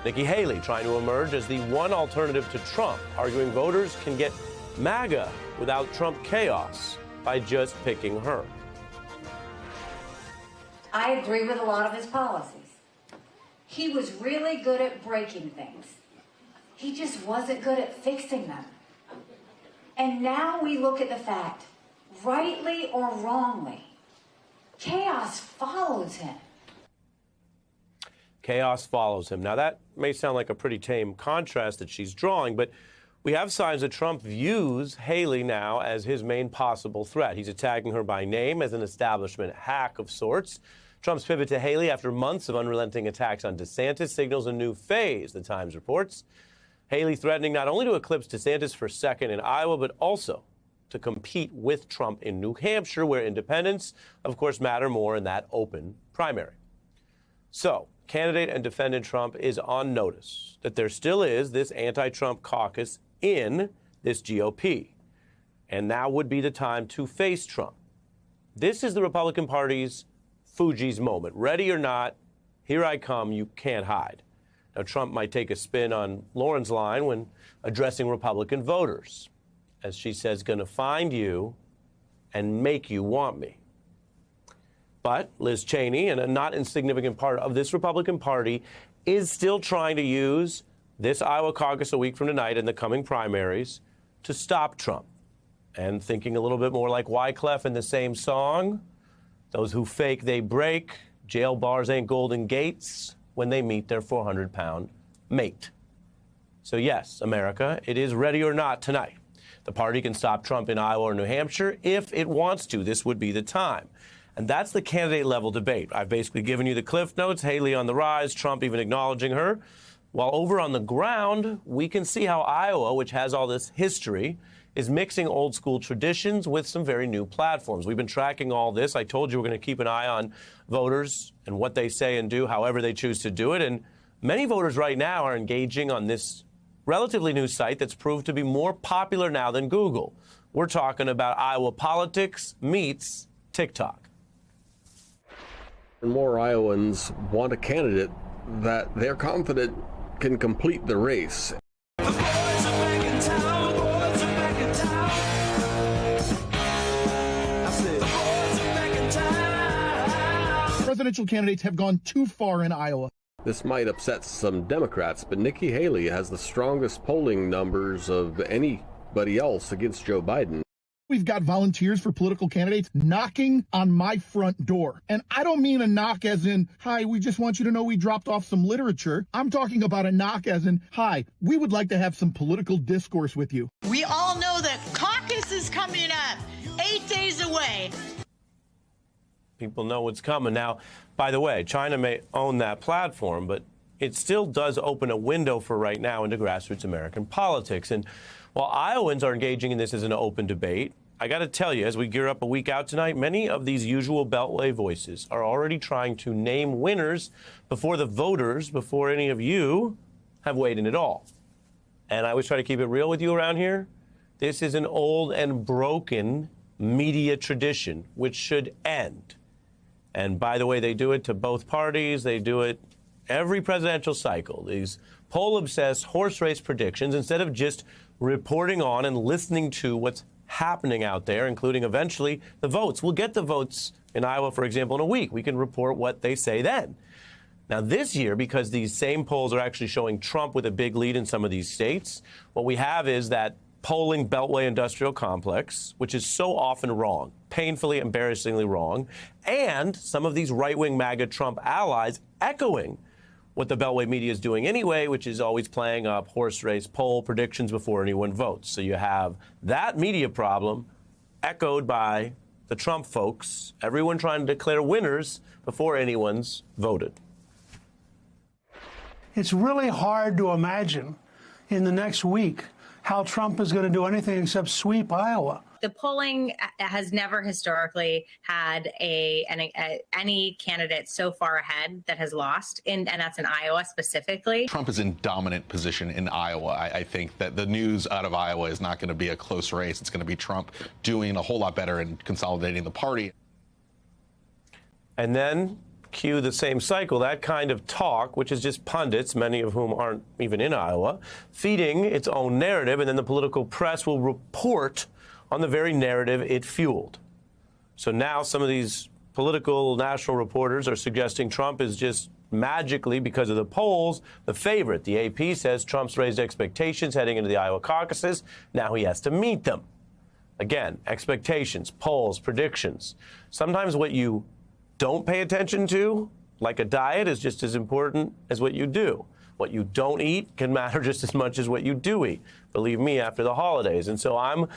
Nikki Haley trying to emerge as the one alternative to Trump, arguing voters can get MAGA without Trump chaos by just picking her. I agree with a lot of his policies. He was really good at breaking things. He just wasn't good at fixing them. And now we look at the fact, rightly or wrongly, chaos follows him. Chaos follows him. Now, that may sound like a pretty tame contrast that she's drawing, but we have signs that Trump views Haley now as his main possible threat. He's attacking her by name as an establishment hack of sorts. Trump's pivot to Haley after months of unrelenting attacks on DeSantis signals a new phase, the Times reports. Haley threatening not only to eclipse DeSantis for second in Iowa, but also to compete with Trump in New Hampshire, where independents, of course, matter more in that open primary. So, candidate and defendant Trump is on notice that there still is this anti-Trump caucus in this GOP. And now would be the time to face Trump. This is the Republican Party's Fuji's moment. Ready or not, here I come, you can't hide. Now, Trump might take a spin on Lauren's line when addressing Republican voters, as she says, going to find you and make you want me. But Liz Cheney, and a not insignificant part of this Republican Party, is still trying to use this Iowa caucus a week from tonight and the coming primaries to stop Trump. And thinking a little bit more like Wyclef in the same song, those who fake, they break. Jail bars ain't golden gates when they meet their 400-pound mate. So yes, America, it is ready or not tonight. The party can stop Trump in Iowa or New Hampshire if it wants to. This would be the time. And that's the candidate-level debate. I've basically given you the cliff notes. Haley on the rise, Trump even acknowledging her. While over on the ground, we can see how Iowa, which has all this history, is mixing old-school traditions with some very new platforms. We've been tracking all this. I told you we're going to keep an eye on voters and what they say and do, however they choose to do it. And many voters right now are engaging on this relatively new site that's proved to be more popular now than Google. We're talking about Iowa politics meets TikTok. More Iowans want a candidate that they're confident can complete the race. Presidential candidates have gone too far in Iowa. This might upset some Democrats, but Nikki Haley has the strongest polling numbers of anybody else against Joe Biden. We've got volunteers for political candidates knocking on my front door. And I don't mean a knock as in, hi, we just want you to know we dropped off some literature. I'm talking about a knock as in, hi, we would like to have some political discourse with you. We all know that caucus is coming up 8 days away. People know what's coming. Now, by the way, China may own that platform, but it still does open a window for right now into grassroots American politics. And while Iowans are engaging in this as an open debate, I got to tell you, as we gear up a week out tonight, many of these usual Beltway voices are already trying to name winners before the voters, before any of you have weighed in at all. And I always try to keep it real with you around here. This is an old and broken media tradition, which should end. And by the way, they do it to both parties. They do it every presidential cycle. These poll-obsessed horse race predictions, instead of just reporting on and listening to what's happening out there, including eventually the votes. We'll get the votes in Iowa, for example, in a week. We can report what they say then. Now, this year, because these same polls are actually showing Trump with a big lead in some of these states, what we have is that polling Beltway industrial complex, which is so often wrong, painfully, embarrassingly wrong, and some of these right-wing MAGA Trump allies echoing what the Beltway media is doing anyway, which is always playing up horse race poll predictions before anyone votes. So you have that media problem echoed by the Trump folks, everyone trying to declare winners before anyone's voted. It's really hard to imagine in the next week how Trump is going to do anything except sweep Iowa. The polling has never historically had any candidate so far ahead that has lost, and that's in Iowa specifically. Trump is in dominant position in Iowa. I think that the news out of Iowa is not going to be a close race. It's going to be Trump doing a whole lot better in consolidating the party. And then cue the same cycle, that kind of talk, which is just pundits, many of whom aren't even in Iowa, feeding its own narrative, and then the political press will report on the very narrative it fueled. So now some of these political national reporters are suggesting Trump is just magically, because of the polls, the favorite. The AP says Trump's raised expectations heading into the Iowa caucuses. Now he has to meet them. Again, expectations, polls, predictions. Sometimes what you don't pay attention to, like a diet, is just as important as what you do. What you don't eat can matter just as much as what you do eat, believe me, after the holidays. And so I'm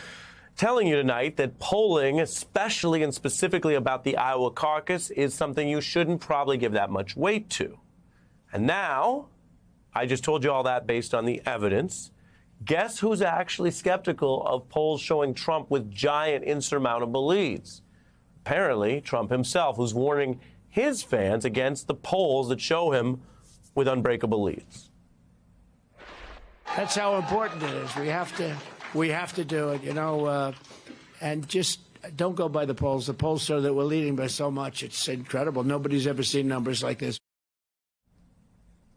telling you tonight that polling, especially and specifically about the Iowa caucus, is something you shouldn't probably give that much weight to. And now, I just told you all that based on the evidence. Guess who's actually skeptical of polls showing Trump with giant, insurmountable leads? Apparently, Trump himself, who's warning his fans against the polls that show him with unbreakable leads. That's how important it is. We have to do it, you know, and just don't go by the polls. The polls show that we're leading by so much. It's incredible. Nobody's ever seen numbers like this.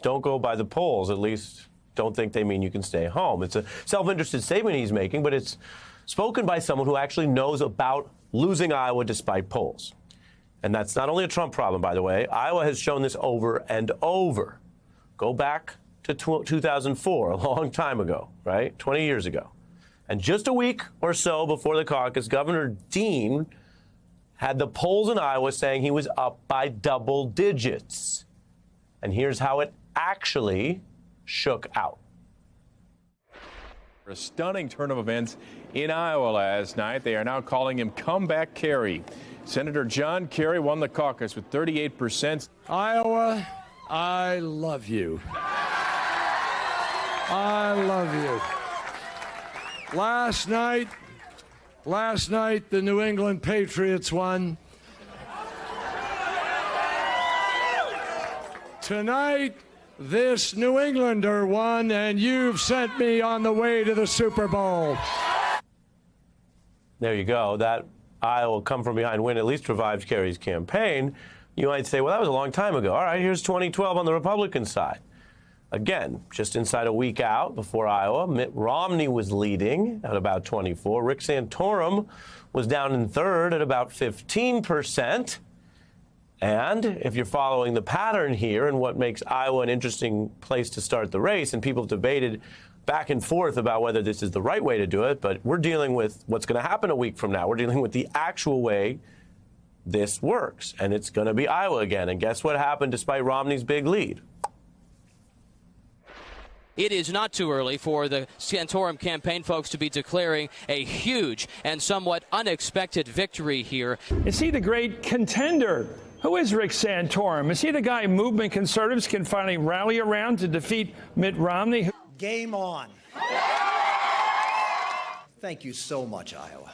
Don't go by the polls. At least don't think they mean you can stay home. It's a self-interested statement he's making, but it's spoken by someone who actually knows about losing Iowa despite polls. And that's not only a Trump problem, by the way. Iowa has shown this over and over. Go back to 2004, a long time ago, right? 20 years ago. And just a week or so before the caucus, Governor Dean had the polls in Iowa saying he was up by double digits. And here's how it actually shook out. A stunning turn of events in Iowa last night. They are now calling him Comeback Kerry. Senator John Kerry won the caucus with 38%. Iowa, I love you. I love you. Last night, the New England Patriots won. Tonight, this New Englander won, and you've sent me on the way to the Super Bowl. There you go. That Iowa come from behind win at least revived Kerry's campaign. You might say, well, that was a long time ago. All right, here's 2012 on the Republican side. Again, just inside a week out before Iowa, Mitt Romney was leading at about 24. Rick Santorum was down in third at about 15%. And if you're following the pattern here and what makes Iowa an interesting place to start the race, and people have debated back and forth about whether this is the right way to do it, but we're dealing with what's going to happen a week from now. We're dealing with the actual way this works, and it's going to be Iowa again. And guess what happened despite Romney's big lead? It is not too early for the Santorum campaign folks to be declaring a huge and somewhat unexpected victory here. Is he the great contender? Who is Rick Santorum? Is he the guy movement conservatives can finally rally around to defeat Mitt Romney? Game on. Thank you so much, Iowa.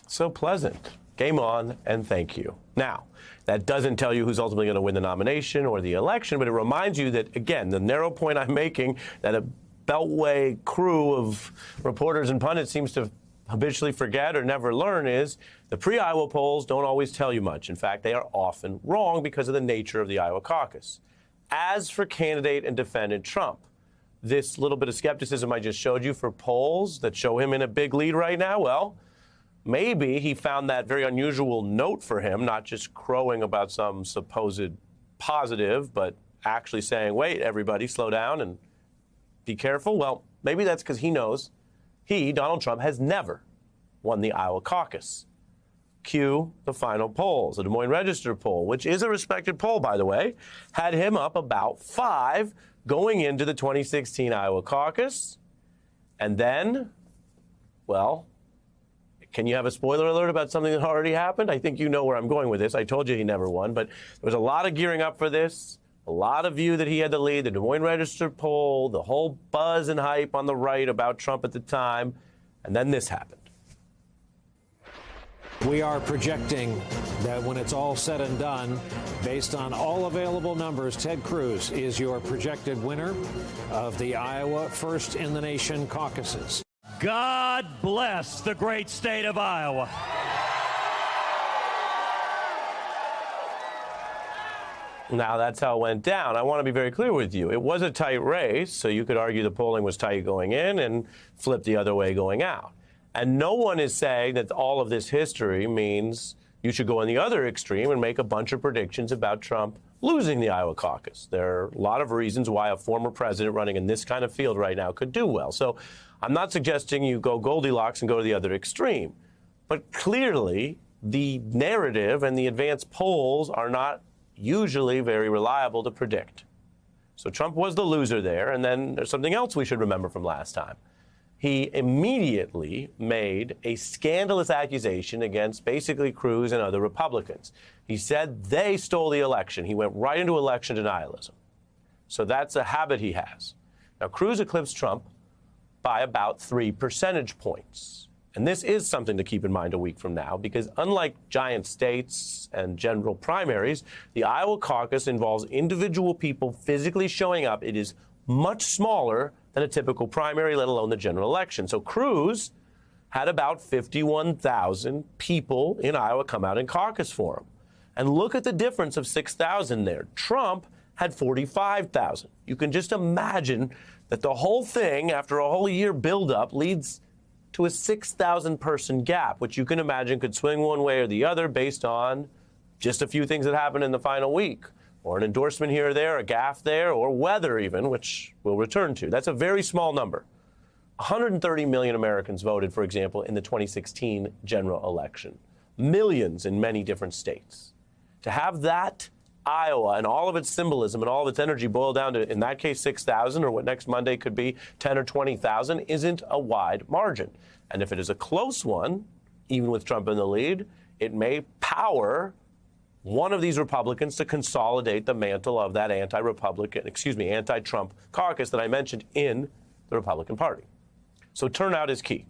So pleasant. Game on, and thank you. Now, that doesn't tell you who's ultimately going to win the nomination or the election, but it reminds you that, again, the narrow point I'm making, that a Beltway crew of reporters and pundits seems to habitually forget or never learn is the pre-Iowa polls don't always tell you much. In fact, they are often wrong because of the nature of the Iowa caucus. As for candidate and defendant Trump, this little bit of skepticism I just showed you for polls that show him in a big lead right now, well, maybe he found that very unusual note for him, not just crowing about some supposed positive, but actually saying, wait, everybody, slow down and be careful. Well, maybe that's because he knows he, Donald Trump, has never won the Iowa caucus. Cue the final polls. The Des Moines Register poll, which is a respected poll, by the way, had him up about 5 going into the 2016 Iowa caucus. And then, well, can you have a spoiler alert about something that already happened? I think you know where I'm going with this. I told you he never won, but there was a lot of gearing up for this, a lot of view that he had the lead, the Des Moines Register poll, the whole buzz and hype on the right about Trump at the time, and then this happened. We are projecting that when it's all said and done, based on all available numbers, Ted Cruz is your projected winner of the Iowa First in the Nation caucuses. God bless the great state of Iowa. Now, that's how it went down. I want to be very clear with you. It was a tight race, so you could argue the polling was tight going in and flip the other way going out. And no one is saying that all of this history means you should go in the other extreme and make a bunch of predictions about Trump losing the Iowa caucus. There are a lot of reasons why a former president running in this kind of field right now could do well. So I'm not suggesting you go Goldilocks and go to the other extreme. But clearly, the narrative and the advanced polls are not usually very reliable to predict. So Trump was the loser there. And then there's something else we should remember from last time. He immediately made a scandalous accusation against basically Cruz and other Republicans. He said they stole the election. He went right into election denialism. So that's a habit he has. Now, Cruz eclipsed Trump by about 3 percentage points. And this is something to keep in mind a week from now, because unlike giant states and general primaries, the Iowa caucus involves individual people physically showing up. It is much smaller than a typical primary, let alone the general election. So Cruz had about 51,000 people in Iowa come out and caucus for him. And look at the difference of 6,000 there. Trump had 45,000. You can just imagine that the whole thing, after a whole year buildup, leads to a 6,000 person gap, which you can imagine could swing one way or the other based on just a few things that happened in the final week, or an endorsement here or there, a gaffe there, or weather even, which we'll return to. That's a very small number. 130 million Americans voted, for example, in the 2016 general election. Millions in many different states. To have that Iowa and all of its symbolism and all of its energy boil down to, in that case, 6,000, or what next Monday could be 10 or 20,000, isn't a wide margin. And if it is a close one, even with Trump in the lead, it may power one of these Republicans to consolidate the mantle of that anti-Trump caucus that I mentioned in the Republican Party. So turnout is key.